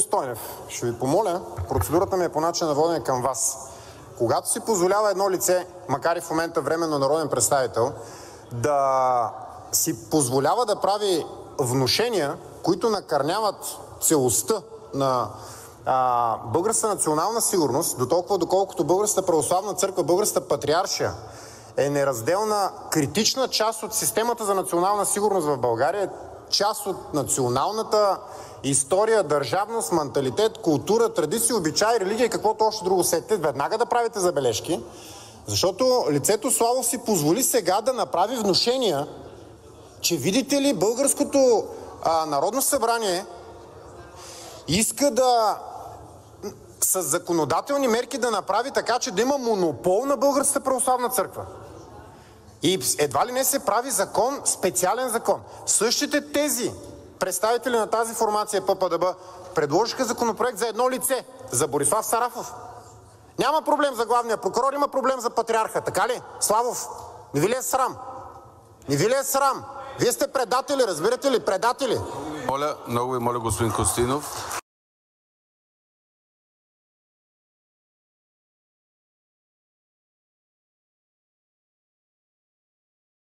Стойнев, ще ви помоля, процедурата ми е по начин на водене към Вас. Когато си позволява едно лице, макар и в момента временно народен представител, да си позволява да прави внушения, които накърняват целостта на българската национална сигурност, дотолкова доколкото Българската православна църква, Българската патриаршия е неразделна критична част от системата за национална сигурност в България, част от националната история, държавност, менталитет, култура, традиции, обичаи, религия и каквото още друго сетите, веднага да правите забележки, защото лицето Славов си позволи сега да направи внушения, че видите ли българското Народно събрание иска да със законодателни мерки да направи така, че да има монопол на Българската православна църква. И едва ли не се прави закон, специален закон. Същите тези представители на тази формация ППДБ предложиха законопроект за едно лице, за Борислав Сарафов. Няма проблем за главния прокурор, има проблем за патриарха. Така ли? Славов, не ви ли е срам? Не ви ли е срам? Вие сте предатели, разбирате ли? Предатели! Много ви моля, господин Костинов.